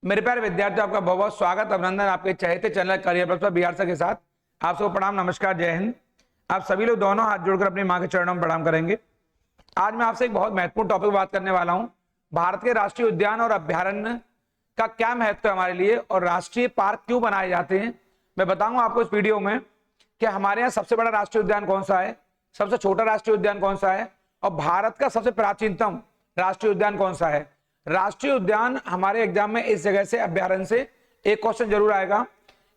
मेरे प्यारे विद्यार्थियों, आपका बहुत बहुत स्वागत, अभिनंदन आपके चहेते चैनल करियर प्लस पर बिहार सर के साथ। आप सबको प्रणाम, नमस्कार, जय हिंद। आप सभी लोग दोनों हाथ जोड़कर अपनी मां के चरणों में प्रणाम करेंगे। आज मैं आपसे एक बहुत महत्वपूर्ण टॉपिक बात करने वाला हूं। भारत के राष्ट्रीय उद्यान और अभ्यारण्य का क्या महत्व है हमारे लिए और राष्ट्रीय पार्क क्यों बनाए जाते हैं, मैं बताऊंगा आपको इस वीडियो में कि हमारे यहाँ सबसे बड़ा राष्ट्रीय उद्यान कौन सा है, सबसे छोटा राष्ट्रीय उद्यान कौन सा है और भारत का सबसे प्राचीनतम राष्ट्रीय उद्यान कौन सा है। राष्ट्रीय उद्यान हमारे एग्जाम में इस जगह से, अभ्यारण्य से एक क्वेश्चन जरूर आएगा।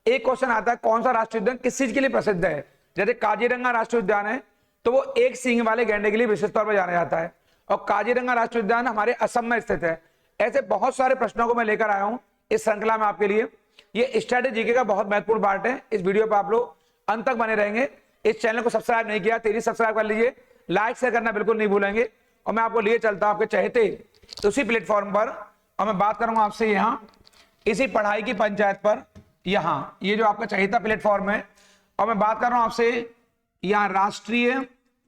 एक क्वेश्चन आता है कौन सा राष्ट्रीय उद्यान किस चीज के लिए प्रसिद्ध है। जैसे काजीरंगा राष्ट्रीय उद्यान है तो वो एक सींग वाले गैंडे के लिए विशेष तौर पर जाना जाता है और काजीरंगा राष्ट्रीय उद्यान हमारे असम में स्थित है। ऐसे बहुत सारे प्रश्नों को मैं लेकर आया हूं इस श्रृंखला में आपके लिए। ये स्ट्रेटेजी का बहुत महत्वपूर्ण पार्ट है। इस वीडियो पर आप लोग अंत तक बने रहेंगे। इस चैनल को सब्सक्राइब नहीं किया, तेजी सब्सक्राइब कर लीजिए, लाइक शेयर करना बिल्कुल नहीं भूलेंगे। और मैं आपको लिए चलता हूं आपके चहेते उसी प्लेटफॉर्म पर, और मैं बात करूंगा आपसे यहाँ इसी पढ़ाई की पंचायत पर। यहाँ ये जो आपका चहेता प्लेटफॉर्म है, और मैं बात कर रहा हूं आपसे यहाँ राष्ट्रीय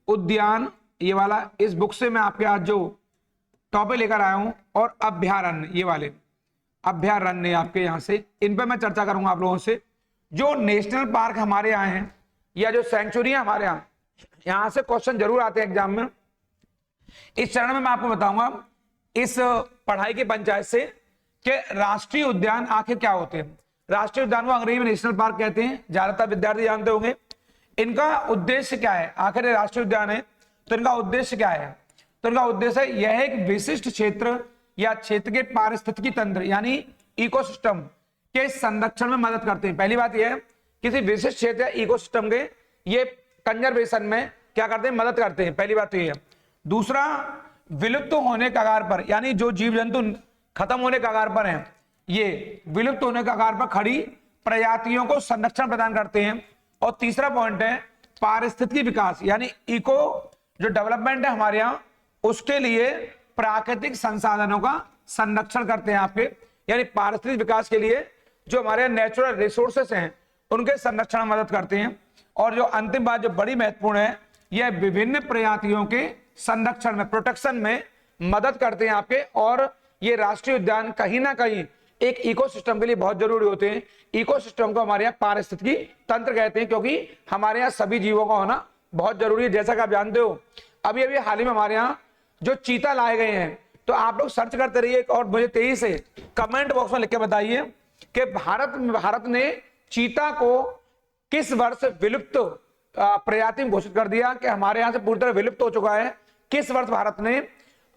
उद्यान, ये वाला इस बुक से मैं आपके आज जो टॉपिक लेकर आया हूं, और अभ्यारण्य, ये वाले अभ्यारण्य आपके यहाँ से, इन पर मैं चर्चा करूंगा आप लोगों से। जो नेशनल पार्क हमारे यहाँ हैं या जो सेंचुरी है हमारे यहाँ से क्वेश्चन जरूर आते हैं एग्जाम में। इस चरण में मैं आपको बताऊंगा इस पढ़ाई की पंचायत से कि राष्ट्रीय उद्यान आखिर क्या होते हैं। राष्ट्रीय उद्यान को अंग्रेजी में नेशनल पार्क कहते हैं, ज्यादातर विद्यार्थी जानते होंगे। इनका उद्देश्य क्या है, आखिर राष्ट्रीय उद्यान है तो इनका उद्देश्य क्या है। तो इनका उद्देश्य है यह एक विशिष्ट क्षेत्र या क्षेत्र के पारिस्थितिकी तंत्र यानी इकोसिस्टम के संरक्षण में मदद करते हैं। पहली बात यह है किसी विशिष्ट क्षेत्र या इकोसिस्टम के ये कंजर्वेशन में क्या करते हैं, मदद करते हैं। पहली बात तो ये है। दूसरा, विलुप्त होने के कगार पर, यानी जो जीव जंतु खत्म होने के कगार पर हैं, ये विलुप्त होने के कगार पर खड़ी प्रजातियों को संरक्षण प्रदान करते हैं। और तीसरा पॉइंट है पारिस्थितिकी विकास, यानी इको जो डेवलपमेंट है हमारे यहाँ, उसके लिए प्राकृतिक संसाधनों का संरक्षण करते हैं आपके, यानी पारिस्थितिक विकास के लिए जो हमारे नेचुरल रिसोर्सेस हैं उनके संरक्षण में मदद करते हैं। और जो अंतिम बात जो बड़ी महत्वपूर्ण है, यह विभिन्न प्रजातियों के संरक्षण में, प्रोटेक्शन में मदद करते हैं आपके। और ये राष्ट्रीय उद्यान कहीं ना कहीं एक इकोसिस्टम के लिए बहुत जरूरी होते हैं। इकोसिस्टम को हमारे यहाँ पारिस्थितिकी तंत्र कहते हैं, क्योंकि हमारे यहाँ सभी जीवों का होना बहुत जरूरी है। जैसा कि आप जानते हो अभी अभी हाल ही में हमारे यहाँ जो चीता लाए गए हैं, तो आप लोग सर्च करते रहिए और मुझे तेजी से कमेंट बॉक्स में लिख के बताइए कि भारत ने चीता को किस वर्ष विलुप्त प्रजाति में घोषित कर दिया, कि हमारे यहाँ से पूरी तरह विलुप्त हो चुका है। किस वर्ष भारत ने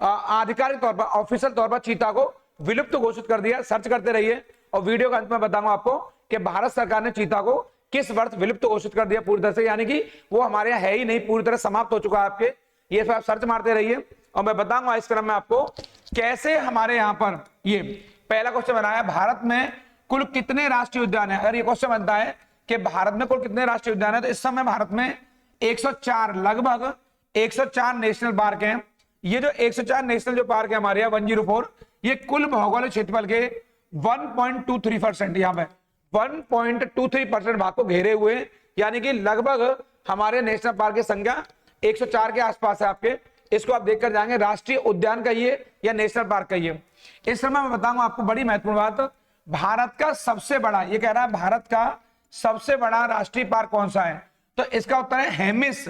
आधिकारिक तौर पर, ऑफिशियल तौर पर चीता को विलुप्त घोषित कर दिया। सर्च करते रहिए और वीडियो के अंत में बताऊंगा आपको कि भारत सरकार ने चीता को किस वर्ष विलुप्त घोषित कर दिया पूरी तरह से, यानी कि वो हमारे यहाँ है ही नहीं, पूरी तरह समाप्त हो चुका है आपके। ये सब आप सर्च मारते रहिए और मैं बताऊंगा इस क्रम में आपको कैसे हमारे यहाँ पर। ये पहला क्वेश्चन बनाया, भारत में कुल कितने राष्ट्रीय उद्यान है। अगर ये क्वेश्चन बनता है कि भारत में कुल कितने राष्ट्रीय उद्यान है, तो इस समय भारत में 104, लगभग 104 नेशनल पार्क हैं। ये जो 104 नेशनल जो पार्क है हमारे यहाँ 104, ये कुल भौगोलिक क्षेत्रफल के 1.23%, यहाँ पे 1.23% भाग को घेरे हुए, यानी कि लगभग हमारे नेशनल पार्क की संख्या 104 के आसपास है आपके। इसको आप देखकर जाएंगे राष्ट्रीय उद्यान कहिए या नेशनल पार्क कहिए। इस समय मैं बताऊंगा आपको बड़ी महत्वपूर्ण बात, भारत का सबसे बड़ा, ये कह रहा है भारत का सबसे बड़ा राष्ट्रीय पार्क कौन सा है, तो इसका उत्तर है हेमिस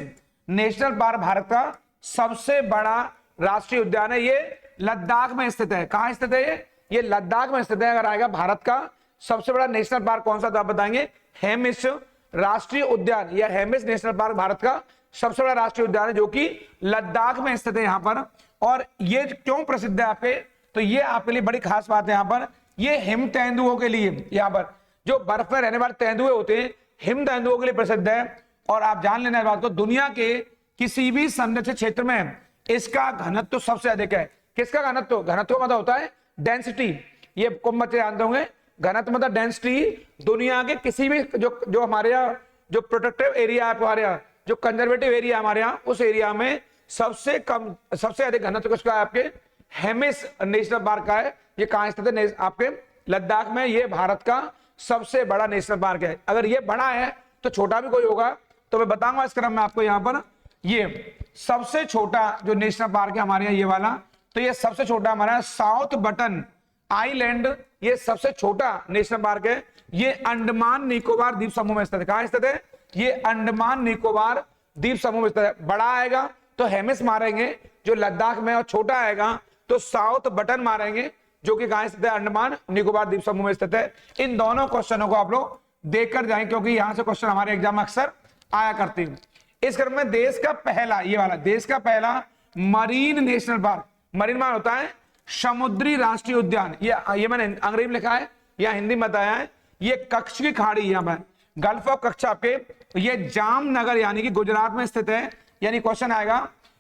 नेशनल पार्क। भारत का सबसे बड़ा राष्ट्रीय उद्यान है, ये लद्दाख में स्थित है। कहां स्थित है ये लद्दाख में स्थित है। अगर आएगा भारत का सबसे बड़ा नेशनल पार्क कौन सा, तो आप बताएंगे हेमिस राष्ट्रीय उद्यान या हेमिस नेशनल पार्क भारत का सबसे बड़ा राष्ट्रीय उद्यान है, जो कि लद्दाख में स्थित है यहाँ पर। और ये क्यों प्रसिद्ध है आपके, तो ये आपके लिए बड़ी खास बात है। यहाँ पर ये हिम तेंदुओं के लिए, यहाँ पर जो बर्फ में रहने वाले तेंदुए होते हैं, हिम तेंदुओं के लिए प्रसिद्ध है। और आप जान लेना बात को, दुनिया के किसी भी संरक्षित क्षेत्र में इसका घनत्व तो सबसे अधिक है। किसका घनत्व, घनत्व मतलब होता है डेंसिटी। ये कम बच्चे जानते होंगे, घनत्व मतलब डेंसिटी। दुनिया के किसी भी जो हमारे यहाँ जो प्रोटेक्टिव एरिया है, हमारे यहाँ जो कंजर्वेटिव एरिया हमारे यहाँ, उस एरिया में सबसे कम, सबसे अधिक घनत्व किसका है, आपके हेमिस नेशनल पार्क का है। ये कहां स्थित है, आपके लद्दाख में। ये भारत का सबसे बड़ा नेशनल पार्क है। अगर ये बड़ा है तो छोटा भी कोई होगा, तो मैं बताऊंगा इस क्रम में आपको। यहाँ पर ये सबसे छोटा जो नेशनल पार्क है हमारे यहाँ, ये वाला, तो ये सबसे छोटा हमारा साउथ बटन आइलैंड ये सबसे छोटा नेशनल पार्क है। ये अंडमान निकोबार द्वीप समूह में स्थित है। कहां स्थित है? ये अंडमान निकोबार द्वीप समूह में स्थित है। बड़ा आएगा तो हेमिस मारेंगे जो लद्दाख में, और छोटा आएगा तो साउथ बटन मारेंगे जो कि कहां स्थित है? अंडमान निकोबार द्वीप समूह में स्थित है। इन दोनों क्वेश्चनों को आप लोग देखकर जाएं क्योंकि यहां से क्वेश्चन हमारे एग्जाम में अक्सर आया करते हैं। इस क्रम में देश का पहला, ये वाला देश का पहला मरीन नेशनल पार्क, मरीन मान होता है समुद्री राष्ट्रीय उद्यान, ये मैंने अंग्रेजी में लिखा है या हिंदी में बताया है। ये कच्छ की खाड़ी, यहां पर गल्फ ऑफ कच्छ आपके, ये जामनगर यानी कि गुजरात में स्थित है। यानी क्वेश्चन आएगा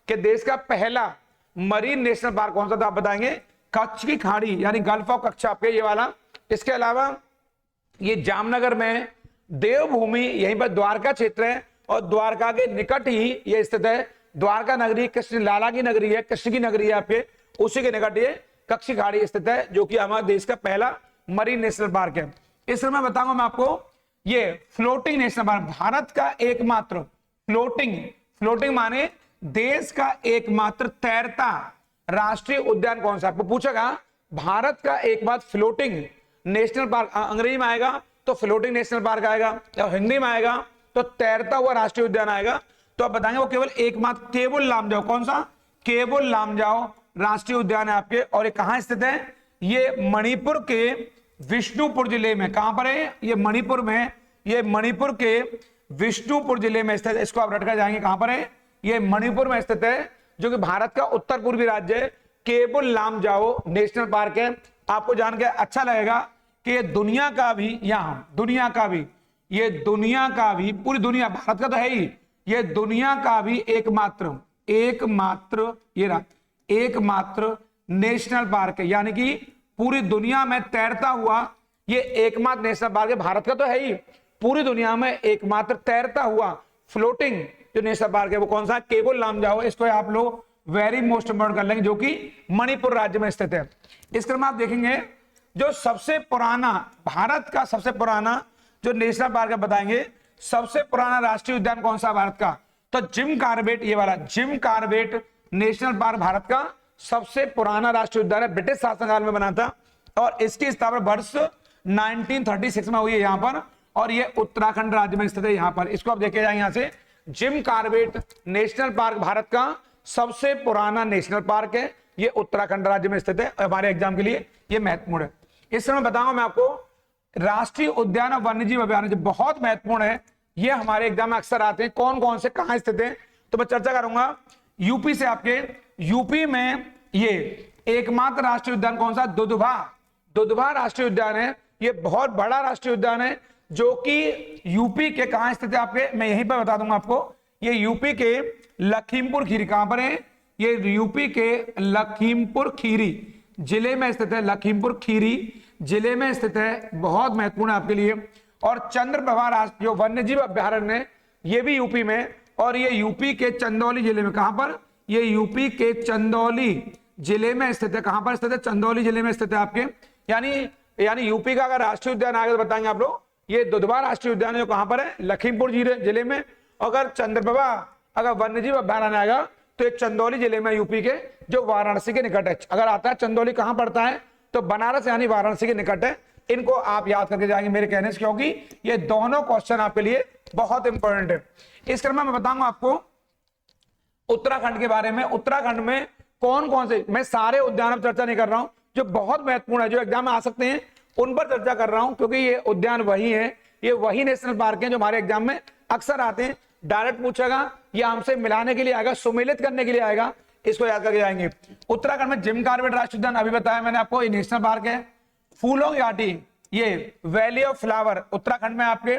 कि देश का पहला मरीन नेशनल पार्क कौन सा था? आप बताएंगे कच्छ की खाड़ी यानी गल्फ ऑफ कच्छ आपके, ये वाला। इसके अलावा ये जामनगर में देवभूमि, यहीं पर द्वारका क्षेत्र है और द्वारका के निकट ही ये स्थित है। द्वारका नगरी कृष्ण लाला की नगरी है, कृष्ण की नगरी है आपके, उसी के निकट ये कच्छ की खाड़ी स्थित है जो कि हमारे देश का पहला मरीन नेशनल पार्क है। इस समय बताऊंगा मैं आपको ये फ्लोटिंग नेशनल पार्क, भारत का एकमात्र फ्लोटिंग माने देश का एकमात्र तैरता राष्ट्रीय उद्यान कौन सा? आपको पूछेगा भारत का एकमात्र फ्लोटिंग नेशनल पार्क, अंग्रेजी में आएगा तो फ्लोटिंग नेशनल पार्क आएगा, और हिंदी में आएगा तो तैरता हुआ राष्ट्रीय उद्यान आएगा। तो आप बताएंगे वो केवल एकमात्र केबुल लामजाओ, कौन सा? केबुल लामजाओ राष्ट्रीय उद्यान है आपके। और ये कहां स्थित है? ये मणिपुर के विष्णुपुर जिले में। कहां पर है? ये मणिपुर में, ये मणिपुर के विष्णुपुर जिले में स्थित है। इसको आप रटकर जाएंगे, कहां पर है? ये मणिपुर में स्थित है जो कि भारत का उत्तर पूर्वी राज्य है। केबुल लामजाओ नेशनल पार्क है। आपको जानकर अच्छा लगेगा कि ये दुनिया का भी, दुनिया का भी, ये दुनिया का भी, पूरी दुनिया, भारत का तो है ही, ये दुनिया का भी एकमात्र एकमात्र नेशनल पार्क है। यानी कि पूरी दुनिया में तैरता हुआ ये एकमात्र नेशनल पार्क है। भारत का तो है ही, पूरी दुनिया में एकमात्र तैरता हुआ फ्लोटिंग जो नेशनल पार्क है वो कौन सा? केबुल लामजाओ। इसको आप लोग वेरी मोस्ट इंपोर्टेंट कर लेंगे, जो कि मणिपुर राज्य में स्थित है। इस क्रम में आप देखेंगे जो सबसे पुराना, भारत का सबसे पुराना जो नेशनल पार्क है, बताएंगे सबसे पुराना राष्ट्रीय उद्यान कौन सा भारत का? तो जिम कॉर्बेट, ये वाला Jim Corbett national park Bharat का सबसे पुराना राष्ट्रीय उद्यान है। ब्रिटिश शासनकाल में बना था और इसकी स्थापना वर्ष 1936 में हुई है यहाँ पर, और ये उत्तराखंड राज्य में स्थित है। यहाँ पर इसको आप देखे जाएंगे, यहाँ से Jim Corbett national park Bharat का सबसे पुराना नेशनल पार्क है। ये उत्तराखंड राज्य में स्थित है। हमारे एग्जाम के लिए ये महत्वपूर्ण है। इस समय बताऊंगा मैं आपको राष्ट्रीय उद्यान और वन्यजीव अभ्यारण्य, बहुत महत्वपूर्ण है। ये हमारे एग्जाम में अक्सर आते हैं, कौन कौन से कहां स्थित है, तो मैं चर्चा करूंगा। यूपी से, आपके यूपी में ये एकमात्र राष्ट्रीय उद्यान कौन सा? दुधवा राष्ट्रीय उद्यान है। ये बहुत बड़ा राष्ट्रीय उद्यान है जो कि यूपी के कहां स्थित है आपके, मैं यहीं पर बता दूंगा आपको। ये यूपी के लखीमपुर खीरी, कहां पर है? ये यूपी के लखीमपुर खीरी जिले में स्थित है। लखीमपुर खीरी जिले में स्थित है, बहुत महत्वपूर्ण है आपके लिए। और चंद्रप्रभा राष्ट्रीय जो वन्यजीव अभ्यारण्य है ये भी यूपी में, और ये यूपी के चंदौली जिले में। कहां पर? ये यूपी के चंदौली जिले में स्थित है। कहां पर स्थित है? चंदौली जिले में स्थित है आपके। यानी यूपी का अगर राष्ट्रीय उद्यान आगे तो बताएंगे आप लोग, ये दुधवा राष्ट्रीय उद्यान है जो कहां पर है? लखीमपुर जिले में। अगर चंद्रप्रभा अगर वन्यजीव अभ्यारण्य आएगा तो एक चंदौली जिले में, यूपी के, जो वाराणसी के निकट है। अगर आता है चंदौली कहां पड़ता है? तो बनारस यानी वाराणसी के निकट है। इनको आप याद करके जाएंगे मेरे कहने से, क्योंकि ये दोनों क्वेश्चन आपके लिए बहुत इंपॉर्टेंट है। इस क्रम में मैं बताऊंगा आपको उत्तराखंड के बारे में। उत्तराखंड में कौन कौन से, मैं सारे उद्यान पर चर्चा नहीं कर रहा हूं, जो बहुत महत्वपूर्ण है, जो एग्जाम में आ सकते हैं, उन पर चर्चा कर रहा हूं, क्योंकि ये उद्यान वही है, ये वही नेशनल पार्क है जो हमारे एग्जाम में अक्सर आते हैं। डायरेक्ट पूछेगा या हमसे मिलाने के लिए आएगा, सुमेलित करने के लिए आएगा, इसको याद करके जाएंगे। उत्तराखंड में जिम कॉर्बेट राष्ट्रीय उद्यान अभी बताया मैंने आपको, ये नेशनल पार्क है। फूलों की घाटी, ये वैली ऑफ फ्लावर उत्तराखंड में आपके।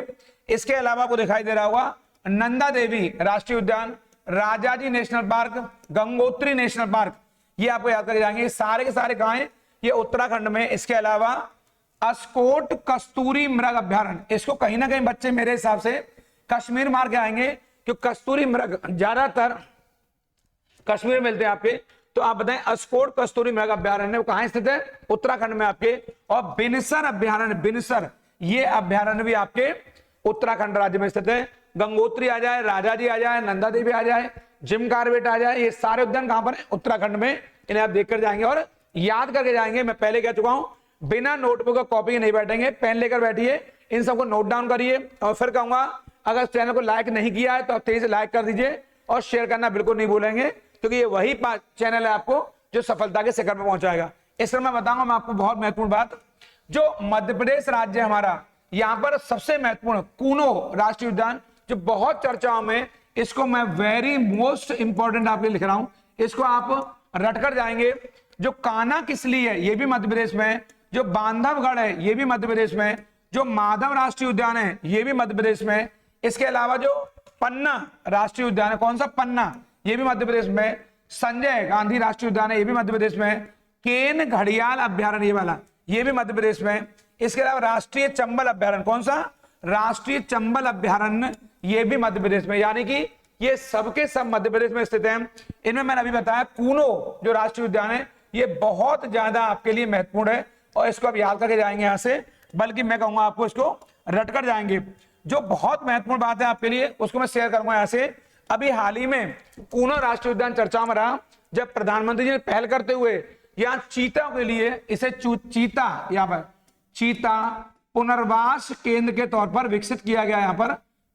इसके अलावा आपको दिखाई दे रहा होगा नंदा देवी राष्ट्रीय उद्यान, Rajaji national park, Gangotri national park, ये आपको याद करके जाएंगे। सारे के सारे कहां हैं? ये उत्तराखंड में। इसके अलावा अस्कोट कस्तूरी मृग अभ्यारण्य, इसको कहीं ना कहीं बच्चे मेरे हिसाब से कश्मीर मार के आएंगे, क्योंकि कस्तूरी मृग ज्यादातर कश्मीर मिलते हैं आपके। तो आप बताएं अस्कोट कस्तूरी मृग अभ्यारण्य कहां स्थित है? उत्तराखंड में आपके। और बिनसर अभ्यारण्य, बिनसर ये अभ्यारण्य भी आपके उत्तराखंड राज्य में स्थित है। गंगोत्री आ जाए, राजाजी आ जाए, नंदा देवी आ जाए, जिम कॉर्बेट आ जाए, ये सारे उद्यान कहां पर है? उत्तराखंड में। इन्हें आप देखकर जाएंगे और याद करके जाएंगे। मैं पहले कह चुका हूं बिना नोटबुक और कॉपी के नहीं बैठेंगे, पेन लेकर बैठिए, इन सबको नोट डाउन करिए। और फिर कहूंगा अगर चैनल को लाइक नहीं किया है तो आप तेजी से लाइक कर दीजिए और शेयर करना बिल्कुल नहीं भूलेंगे, क्योंकि ये वही चैनल है आपको जो सफलता के शिखर पर पहुंचाएगा। इस तरह मैं बताऊंगा मैं आपको बहुत महत्वपूर्ण बात, जो मध्य प्रदेश राज्य हमारा, यहाँ पर सबसे महत्वपूर्ण कूनो राष्ट्रीय उद्यान जो बहुत चर्चाओं में, इसको मैं वेरी मोस्ट इंपॉर्टेंट आपके लिए लिख रहा हूं, इसको आप रटकर जाएंगे। जो कान्हा किसली है ये भी मध्य प्रदेश में है, जो बांधवगढ़ है ये भी मध्य प्रदेश में है, जो माधव राष्ट्रीय उद्यान है ये भी मध्य प्रदेश में है। इसके अलावा जो पन्ना राष्ट्रीय उद्यान है, कौन सा पन्ना, ये भी मध्य प्रदेश में। संजय गांधी राष्ट्रीय उद्यान है ये भी मध्य प्रदेश में। केन घड़ियाल अभ्यारण्य ये वाला ये भी मध्य प्रदेश में। इसके अलावा राष्ट्रीय चंबल अभ्यारण्य, कौन सा, राष्ट्रीय चंबल अभ्यारण्य ये भी मध्य प्रदेश में। यानी कि ये सबके सब मध्य प्रदेश में स्थित हैं। इनमें मैंने अभी बताया कूनो जो राष्ट्रीय उद्यान है ये बहुत ज्यादा आपके लिए महत्वपूर्ण है और इसको आप याद करके जाएंगे यहां से, बल्कि मैं कहूंगा आपको इसको रटकर जाएंगे। जो बहुत महत्वपूर्ण बात है आपके लिए उसको मैं शेयर करूंगा यहां से। अभी हाल ही में कूनो राष्ट्रीय उद्यान चर्चा में रहा, जब प्रधानमंत्री जी ने पहल करते हुए यहाँ चीता के लिए इसे चीता, यहाँ पर चीता पुनर्वास केंद्र के तौर पर विकसित किया गया, यहाँ पर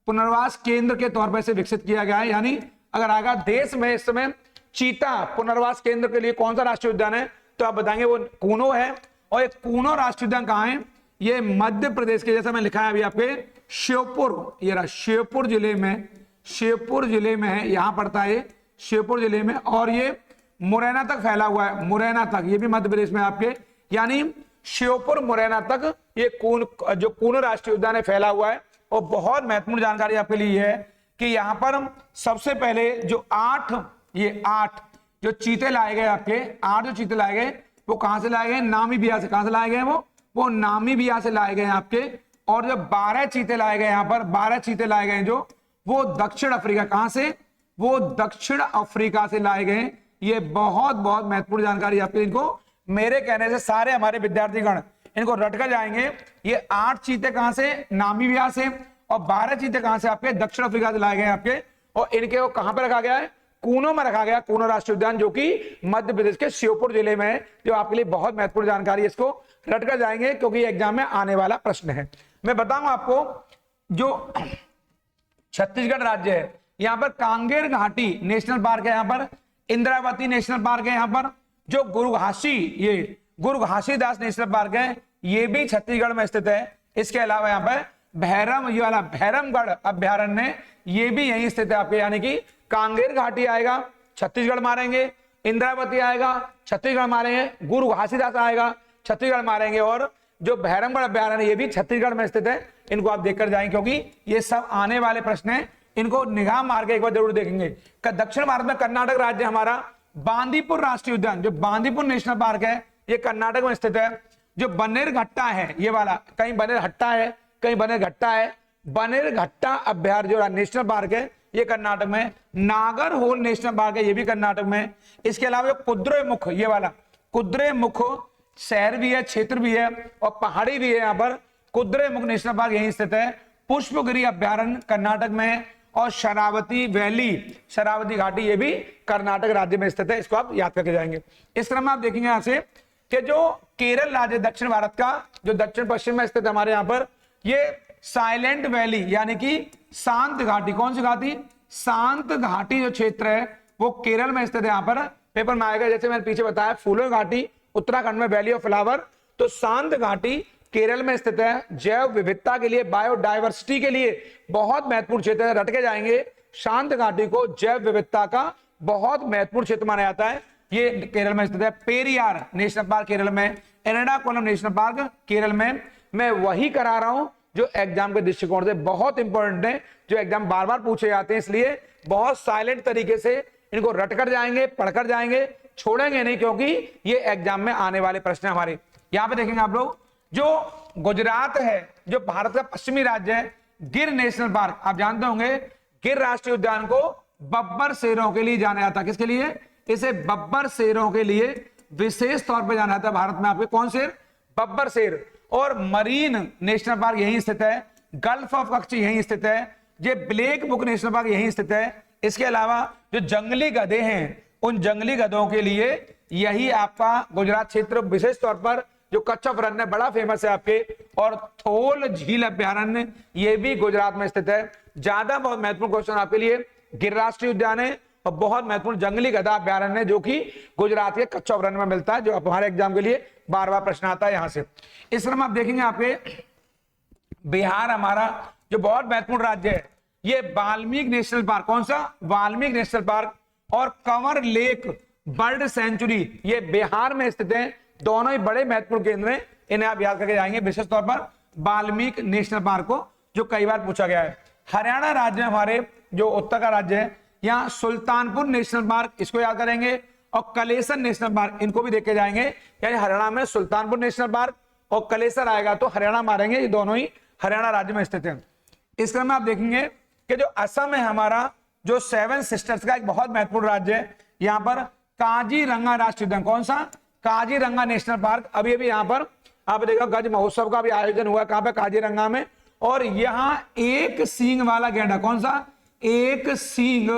पुनर्वास केंद्र के तौर पर इसे विकसित किया गया है। यानी अगर आएगा देश में इस समय चीता पुनर्वास केंद्र के लिए कौन सा राष्ट्रीय उद्यान है तो आप बताएंगे वो कूनो है। और ये कूनो राष्ट्रीय उद्यान कहाँ है, ये मध्य प्रदेश के, जैसा मैं लिखा है अभी आपके श्योपुर, ये रहा श्योपुर जिले में, श्योपुर जिले में है, यहां पड़ता है श्योपुर जिले में। और ये मुरैना तक फैला हुआ है, मुरैना तक, ये भी मध्य प्रदेश में आपके, यानी श्योपुर मुरैना तक ये जो कूनो राष्ट्रीय उद्यान है फैला हुआ है। और बहुत महत्वपूर्ण जानकारी आपके लिए है कि यहाँ पर सबसे पहले जो 8 जो चीते लाए गए आपके, 8 जो चीते लाए गए वो कहां से लाए गए, नामीबिया से। कहां से लाए गए वो नामीबिया से लाए गए आपके। और जो 12 चीते लाए गए यहाँ पर, 12 चीते लाए गए जो, वो दक्षिण अफ्रीका, कहां से, वो दक्षिण अफ्रीका से लाए गए। ये बहुत बहुत महत्वपूर्ण जानकारी आपके, इनको मेरे कहने से सारे हमारे विद्यार्थीगण इनको रटकर जाएंगे। ये 8 चीते कहां से, नामीबिया से, और 12 चीते कहां से आपके, दक्षिण अफ्रीका से लाए गए आपके। और इनके वो कहां पर रखा गया है, कूनो में रखा गया, कूनो राष्ट्रीय उद्यान जो कि मध्य प्रदेश के श्योपुर जिले में है। जो आपके लिए बहुत महत्वपूर्ण जानकारी है, इसको रटकर जाएंगे क्योंकि एग्जाम में आने वाला प्रश्न है। मैं बताऊं आपको, जो छत्तीसगढ़ राज्य है यहाँ पर कांगेर घाटी नेशनल पार्क है, यहाँ पर इंद्रावती नेशनल पार्क है, यहाँ पर जो गुरु घासीदास नेशनल पार्क है ये भी छत्तीसगढ़ में स्थित है। इसके अलावा यहाँ पर भैरमगढ़ अभ्यारण्य ये भी यहीं स्थित है आपके, यानी कि कांगेर घाटी आएगा छत्तीसगढ़ मारेंगे, इंद्रावती आएगा छत्तीसगढ़ मारेंगे, गुरु घासीदास आएगा छत्तीसगढ़ मारेंगे, और जो भैरमगढ़ अभ्यारण्य ये भी छत्तीसगढ़ में स्थित है। इनको आप देखकर जाएंगे क्योंकि ये सब आने वाले प्रश्न हैं, इनको निगाह मार के एक बार जरूर देखेंगे। दक्षिण भारत में कर्नाटक राज्य हमारा बांदीपुर राष्ट्रीय उद्यान, जो बांदीपुर नेशनल पार्क है ये कर्नाटक में स्थित है। जो बनेरघट्टा है ये वाला, कहीं बनेरहट्टा है कहीं बनेरघट्टा है, बनेरघट्टा अभ्यारण्य जो नेशनल पार्क है ये कर्नाटक में। नागरहोल नेशनल पार्क है ये भी कर्नाटक में। इसके अलावा जो कुद्रेमुख, ये वाला कुद्रेमुख शहर भी है, क्षेत्र भी है और पहाड़ी भी है। यहाँ पर कुद्रेमुख नेशनल पार्क यहीं स्थित है। पुष्पगिरी अभ्यारण्य कर्नाटक में, और शरावती वैली, शरावती घाटी ये भी कर्नाटक राज्य में स्थित है। इसको आप याद करके जाएंगे। इस क्रम में आप देखेंगे यहाँ से कि जो केरल राज्य दक्षिण भारत का जो दक्षिण पश्चिम में स्थित हमारे यहाँ पर, ये साइलेंट वैली यानी कि शांत घाटी, कौन सी घाटी, शांत घाटी जो क्षेत्र है वो केरल में स्थित है। यहाँ पर पेपर में आएगा, जैसे मैंने पीछे बताया फूलों घाटी उत्तराखंड में, वैली ऑफ फ्लावर, तो शांत घाटी केरल में स्थित है। जैव विविधता के लिए, बायोडायवर्सिटी के लिए बहुत महत्वपूर्ण क्षेत्र है, रट के जाएंगे। शांत घाटी को जैव विविधता का बहुत महत्वपूर्ण क्षेत्र माना जाता है, ये केरल में स्थित है। पेरियार नेशनल पार्क केरल में, एर्नाकुलम नेशनल पार्क केरल में। मैं वही करा रहा हूं जो एग्जाम के दृष्टिकोण से बहुत इंपॉर्टेंट है, जो एग्जाम बार बार पूछे जाते हैं, इसलिए बहुत साइलेंट तरीके से इनको रटकर जाएंगे, पढ़कर जाएंगे, छोड़ेंगे नहीं, क्योंकि ये एग्जाम में आने वाले प्रश्न हमारे। यहाँ पे देखेंगे आप लोग, जो गुजरात है, जो भारत का पश्चिमी राज्य है, गिर नेशनल पार्क, आप जानते होंगे गिर राष्ट्रीय उद्यान को बब्बर शेरों के लिए जाना जाता है। किसके लिए, इसे बब्बर शेरों के लिए विशेष तौर पर जाना जाता है भारत में। आपके कौन शेर, बब्बर शेर। और मरीन नेशनल पार्क यहीं स्थित है, गल्फ ऑफ कच्छ यहीं स्थित है, ये ब्लैक बुक नेशनल पार्क यहीं स्थित है। इसके अलावा जो जंगली गधे हैं, उन जंगली गधों के लिए यही आपका गुजरात क्षेत्र विशेष तौर पर जो कच्छ ऑफ रन है बड़ा फेमस है आपके, और थोल झील अभ्यारण्य ये भी गुजरात में स्थित है। ज्यादा बहुत महत्वपूर्ण क्वेश्चन आपके लिए गिर राष्ट्रीय उद्यान है और बहुत महत्वपूर्ण जंगली गधा अभ्यारण्य है जो कि गुजरात के कच्छ ऑफ रन में मिलता है, जो हमारे एग्जाम के लिए बार बार प्रश्न आता है यहां से। इस क्रम आप देखेंगे आपके बिहार हमारा जो बहुत महत्वपूर्ण राज्य है, ये वाल्मीकि नेशनल पार्क, कौन सा? वाल्मीकि नेशनल पार्क और कंवर लेक बर्ड सेंचुरी ये बिहार में स्थित है। दोनों ही बड़े महत्वपूर्ण केंद्र हैं, इन्हें आप याद करके जाएंगे विशेष तौर पर वाल्मीकि नेशनल पार्क को, जो कई बार पूछा गया है। हरियाणा राज्य हमारे जो उत्तर का राज्य है, यहाँ सुल्तानपुर नेशनल पार्क इसको याद करेंगे, और कलेसर नेशनल पार्क इनको भी देख के जाएंगे। यानी हरियाणा में सुल्तानपुर नेशनल पार्क और कलेसर आएगा तो हरियाणा मारेंगे, ये दोनों ही हरियाणा राज्य में स्थित है। इस क्रम में आप देखेंगे कि जो असम है हमारा, जो सेवन सिस्टर्स का एक बहुत महत्वपूर्ण राज्य है, यहाँ पर काजीरंगा राष्ट्रीय उद्यान, कौन सा? Kaziranga national park. अभी अभी यहाँ पर आप देखो गज महोत्सव का भी आयोजन हुआ, कहां पे? काजीरंगा में। और यहाँ एक सींग वाला गैंडा, कौन सा? एक सींग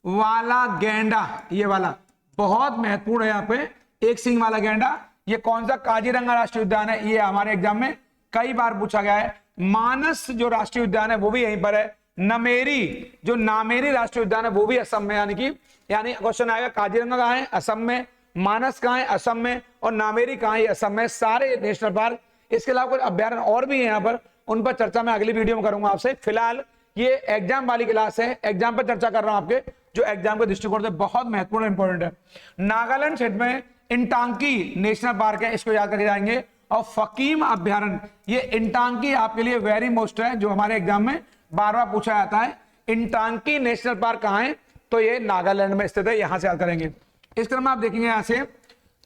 वाला गैंडा, ये वाला बहुत महत्वपूर्ण है यहाँ पे, एक सींग वाला गैंडा। ये कौन सा? काजीरंगा राष्ट्रीय उद्यान है। ये हमारे एग्जाम में कई बार पूछा गया है। मानस जो राष्ट्रीय उद्यान है वो भी यहीं पर है। नमेरी जो नामेरी राष्ट्रीय उद्यान है वो भी असम में, यानी क्वेश्चन आएगा काजीरंगा कहाँ है? असम में। मानस कहाँ है? असम में। और नामेरी कहाँ है? असम में। सारे नेशनल पार्क, इसके अलावा कुछ अभ्यारण्य और भी है यहाँ पर, उन पर चर्चा मैं अगली वीडियो में करूंगा आपसे। फिलहाल ये एग्जाम वाली क्लास है, एग्जाम पर चर्चा कर रहा हूं आपके, जो एग्जाम के दृष्टिकोण से बहुत महत्वपूर्ण इंपॉर्टेंट है। नागालैंड क्षेत्र में इंटांकी नेशनल पार्क है, इसको याद करके जाएंगे। और फकीम अभ्यारण्य, ये इंटांकी आपके लिए वेरी मोस्ट है, जो हमारे एग्जाम में बार बार पूछा जाता है। इंटांकी नेशनल पार्क कहाँ है? तो ये नागालैंड में स्थित है, यहां से याद करेंगे। इस क्रम में आप देखेंगे यहाँ से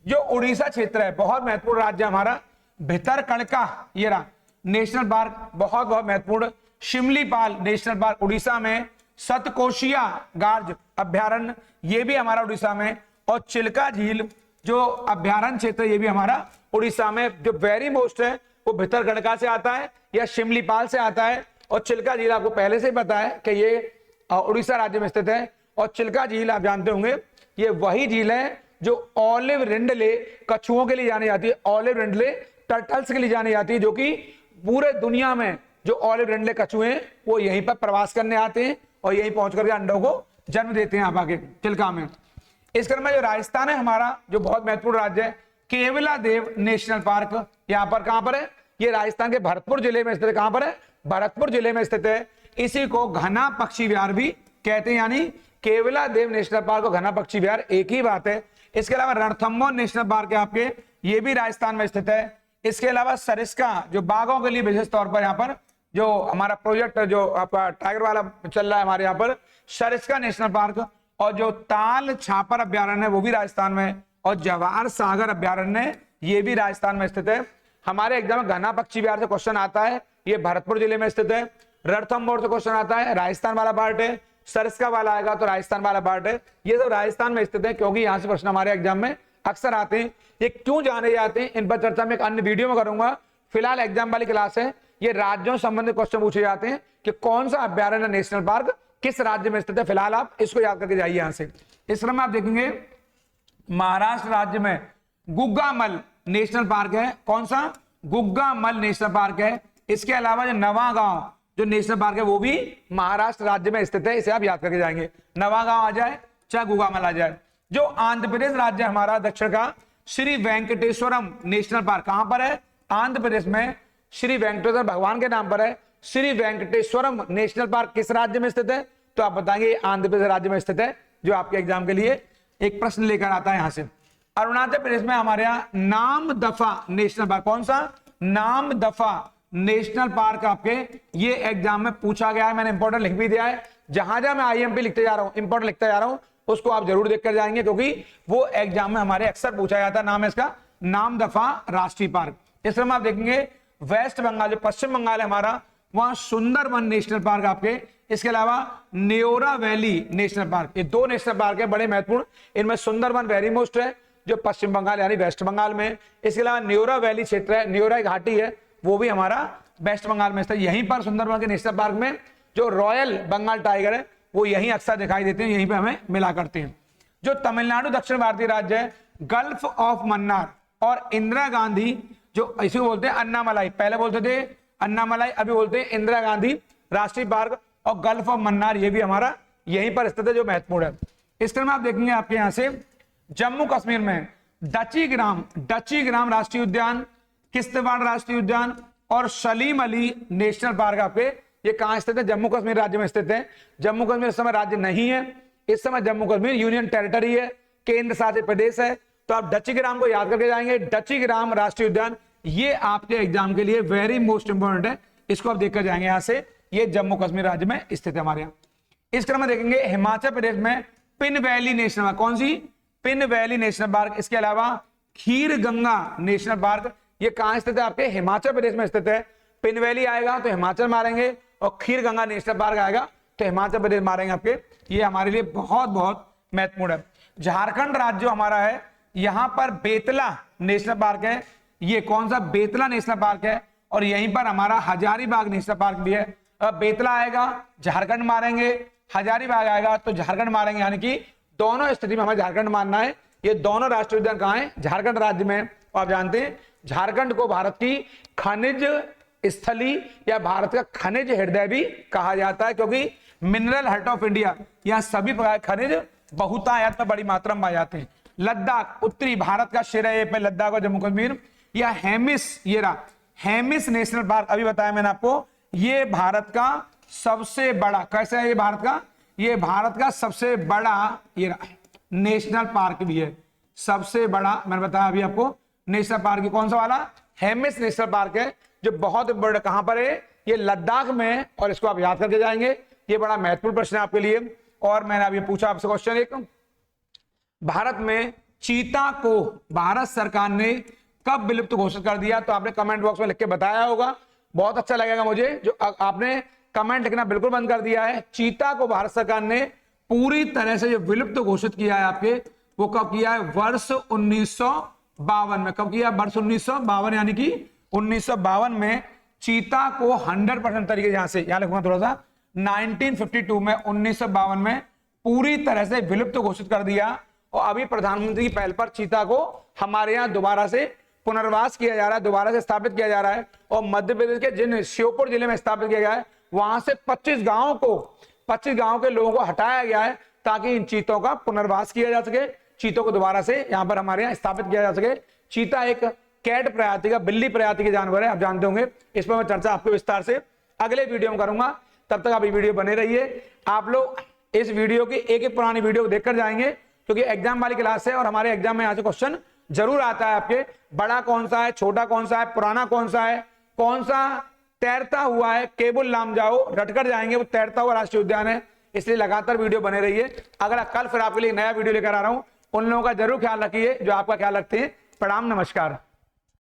जो उड़ीसा क्षेत्र है, बहुत महत्वपूर्ण राज्य हमारा, भितरकणका ये रहा नेशनल पार्क, बहुत बहुत महत्वपूर्ण। शिमलीपाल नेशनल पार्क उड़ीसा में। सतकोशिया गार्ज अभ्यारण्य ये भी हमारा उड़ीसा में। और चिल्का झील जो अभ्यारण्य क्षेत्र ये भी हमारा उड़ीसा में। जो वेरी मोस्ट है वो भितरकणका से आता है या शिमलीपाल से आता है। और चिल्का झील आपको पहले से ही पता है कि ये उड़ीसा राज्य में स्थित है। और चिल्का झील आप जानते होंगे ये वही झील है जो ऑलिव रिंडले कछुओं के लिए जानी जाती है, ऑलिव रिंडले टर्टल्स के लिए जानी जाती है, जो कि पूरे दुनिया में जो ऑलिव रिंडले कछुए हैं वो यहीं पर प्रवास करने आते हैं और यहीं पहुंच करके अंडों को जन्म देते हैं आप आगे चिल्का में। इस क्रम में जो राजस्थान है हमारा, जो बहुत महत्वपूर्ण राज्य है, केवला देव नेशनल पार्क यहाँ पर कहां पर है? ये राजस्थान के भरतपुर जिले में स्थित है। कहां पर है? भरतपुर जिले में स्थित है। इसी को घना पक्षी विहार भी कहते हैं, यानी केवला देव नेशनल पार्क और घना पक्षी विहार एक ही बात है। इसके अलावा रणथंभौर नेशनल पार्क है आपके, ये भी राजस्थान में स्थित है। इसके अलावा सरिस्का जो बाघों के लिए विशेष तौर पर यहाँ पर जो हमारा प्रोजेक्ट जो आपका टाइगर वाला चल रहा है हमारे यहाँ पर, सरिस्का नेशनल पार्क। और जो ताल छापर अभ्यारण्य है वो भी राजस्थान में। और जवाहर सागर अभ्यारण्य ये भी राजस्थान में स्थित है। हमारे एग्जाम में घना पक्षी विहार से क्वेश्चन आता है, ये भरतपुर जिले में स्थित है। रणथंभौर से क्वेश्चन आता है, राजस्थान वाला पार्ट है। सरिस्का वाला आएगा तो राजस्थान वाला पार्ट है। ये सब राजस्थान में स्थित है, क्योंकि यहाँ से प्रश्न हमारे एग्जाम में अक्सर आते हैं। ये क्यों जाने जाते हैं इन पर चर्चा में एक अन्य वीडियो में करूंगा। फिलहाल एग्जाम वाली क्लास है, ये राज्यों संबंधित क्वेश्चन पूछे जाते हैं कि कौन सा अभ्यारण्य नेशनल पार्क किस राज्य में स्थित है। फिलहाल आप इसको याद करके जाइए यहां से। इस क्रम में आप देखेंगे महाराष्ट्र राज्य में गुग्गामल नेशनल पार्क है। कौन सा? गुग्गामल नेशनल पार्क है। इसके अलावा जो नवागांव जो नेशनल पार्क है वो भी महाराष्ट्र राज्य में स्थित है, इसे आप याद करके जाएंगे। नवागांव आ जाए चाहे गुग्गामल आ जाए। जो आंध्र प्रदेश राज्य हमारा दक्षिण का, श्री वेंकटेश्वरम नेशनल पार्क कहां पर है? आंध्र प्रदेश में। श्री वेंकटेश्वर भगवान के नाम पर है। श्री वेंकटेश्वरम नेशनल पार्क किस राज्य में स्थित है? तो आप बताएंगे आंध्र प्रदेश राज्य में स्थित है, जो आपके एग्जाम के लिए एक प्रश्न लेकर आता है यहां से। अरुणाचल प्रदेश में हमारे यहाँ नामदफा नेशनल पार्क, कौन सा? नामदफा नेशनल पार्क आपके ये एग्जाम में पूछा गया है, मैंने इंपॉर्टेंट लिख भी दिया है। जहां जहां मैं आईएमपी लिखते जा रहा हूं, इंपॉर्टेंट लिखते जा रहा हूं, उसको आप जरूर देखकर जाएंगे, क्योंकि वो एग्जाम में हमारे अक्सर पूछा जाता है। नाम है इसका नामदफा राष्ट्रीय पार्क। इस तरह आप देखेंगे वेस्ट बंगाल जो पश्चिम बंगाल है हमारा, वहां सुंदरबन नेशनल पार्क आपके। इसके अलावा न्योरा वैली नेशनल पार्क, ये दो नेशनल पार्क है बड़े महत्वपूर्ण। इनमें सुंदरबन वेरी मोस्ट है जो पश्चिम बंगाल यानी वेस्ट बंगाल में। इसके अलावा न्योरा वैली क्षेत्र है, न्योरा घाटी है, वो भी हमारा वेस्ट बंगाल में स्थित। यहीं पर सुंदरबन के नेशनल पार्क में जो रॉयल बंगाल टाइगर है वो यहीं अक्सर दिखाई देते हैं, यहीं पे हमें मिला करते हैं। जो तमिलनाडु दक्षिण भारतीय राज्य है, गल्फ ऑफ मन्नार और इंदिरा गांधी, जो इसे बोलते हैं अन्नामलाई, पहले बोलते थे अन्नामलाई, अभी बोलते हैं इंदिरा गांधी राष्ट्रीय पार्क। और गल्फ ऑफ मन्नार ये भी हमारा यहीं पर स्थित है, जो महत्वपूर्ण है। इस क्रम में आप देखेंगे आपके यहां से जम्मू कश्मीर में डची ग्राम राष्ट्रीय उद्यान, किश्तवाड़ राष्ट्रीय उद्यान और सलीम अली नेशनल पार्क आपके ये कहां स्थित है? जम्मू कश्मीर राज्य में स्थित है। जम्मू कश्मीर इस समय राज्य नहीं है, इस समय जम्मू कश्मीर यूनियन टेरिटरी है, केंद्र शासित प्रदेश है। तो आप डची ग्राम को याद करके जाएंगे, डची ग्राम राष्ट्रीय उद्यान, ये आपके एग्जाम के लिए वेरी मोस्ट इंपोर्टेंट है, इसको आप देखकर जाएंगे यहां से। ये जम्मू कश्मीर राज्य में स्थित है हमारे यहाँ। इस क्रम में देखेंगे हिमाचल प्रदेश में पिन वैली नेशनल पार्क, कौन सी? Pin valley national park. इसके अलावा खीर गंगा नेशनल पार्क, ये कहां स्थित है? आपके हिमाचल प्रदेश में स्थित है। पिन वैली आएगा तो हिमाचल मारेंगे, और खीर गंगा नेशनल पार्क आएगा तो हिमाचल प्रदेश मारेंगे आपके। ये हमारे लिए बहुत बहुत महत्वपूर्ण है। झारखंड राज्य जो हमारा है, यहां पर बेतला नेशनल पार्क है। ये कौन सा? बेतला नेशनल पार्क है। और यहीं पर हमारा हजारीबाग नेशनल पार्क भी है। अब बेतला आएगा झारखंड मारेंगे, हजारीबाग आएगा तो झारखंड मारेंगे, यानी कि दोनों स्थिति में हमें झारखंड मानना है। ये दोनों राष्ट्रीय उद्यान कहां है? झारखंड राज्य में। आप जानते हैं झारखंड को भारत की खनिज स्थली या भारत का खनिज हृदय भी कहा जाता है, क्योंकि मिनरल हर्ट ऑफ इंडिया, यहाँ सभी प्रकार खनिज बहुतायत में बड़ी मात्रा में पाए जाते हैं। लद्दाख उत्तरी भारत का शेर है पे, लद्दाख और जम्मू कश्मीर। या हेमिस, ये रहा हेमिस नेशनल पार्क, अभी बताया मैंने आपको, ये भारत का सबसे बड़ा, कैसे है ये भारत का? ये भारत का सबसे बड़ा ये नेशनल पार्क भी है, सबसे बड़ा। मैंने बताया अभी आपको नेशनल पार्क कौन सा वाला? हेमिस नेशनल पार्क है, जो बहुत बड़ा। कहां पर है? ये लद्दाख में। और इसको आप याद करके जाएंगे, ये बड़ा महत्वपूर्ण प्रश्न है आपके लिए। और मैंने अभी पूछा आपसे क्वेश्चन एक, भारत में चीता को भारत सरकार ने कब विलुप्त घोषित कर दिया? तो आपने कमेंट बॉक्स में लिख के बताया होगा, बहुत अच्छा लगेगा मुझे जो आपने कमेंट लिखना बिल्कुल बंद कर दिया है। चीता को भारत सरकार ने पूरी तरह से जो विलुप्त घोषित किया है आपके, वो कब किया है? वर्ष 1952 में। कब किया? वर्ष 1952, यानी कि 1952 में चीता को 100% तरीके से, यहां लिखूंगा थोड़ा सा, 1952 में, 1952 में पूरी तरह से विलुप्त घोषित कर दिया। और अभी प्रधानमंत्री की पहल पर चीता को हमारे यहाँ दोबारा से पुनर्वास किया जा रहा है, दोबारा से स्थापित किया जा रहा है। और मध्य प्रदेश के जिन श्योपुर जिले में स्थापित किया गया है, वहां से 25 गांव के लोगों को हटाया गया है, ताकि इन चीतों का पुनर्वास किया जा सके, चीतों को दोबारा से यहाँ पर हमारे यहाँ स्थापित किया जा सके। चीता एक कैट प्रजाति का, बिल्ली प्रजाति के जानवर है, आप जानते होंगे। इस पर मैं चर्चा आपको विस्तार से अगले वीडियो में करूंगा, तब तक आप ये वीडियो बने रहिए। आप लोग इस वीडियो की एक पुरानी वीडियो देखकर जाएंगे, क्योंकि एग्जाम वाली क्लास है और हमारे एग्जाम में यहाँ से क्वेश्चन जरूर आता है आपके। बड़ा कौन सा है, छोटा कौन सा है, पुराना कौन सा है, कौन सा तैरता हुआ है, केबुल लामजाओ, रटकर जाएंगे, वो तैरता हुआ राष्ट्रीय उद्यान है। इसलिए लगातार वीडियो बने रहिए। अगर कल फिर आपके लिए नया वीडियो लेकर आ रहा हूं, उन लोगों का जरूर ख्याल रखिए जो आपका ख्याल रखते हैं। प्रणाम, नमस्कार।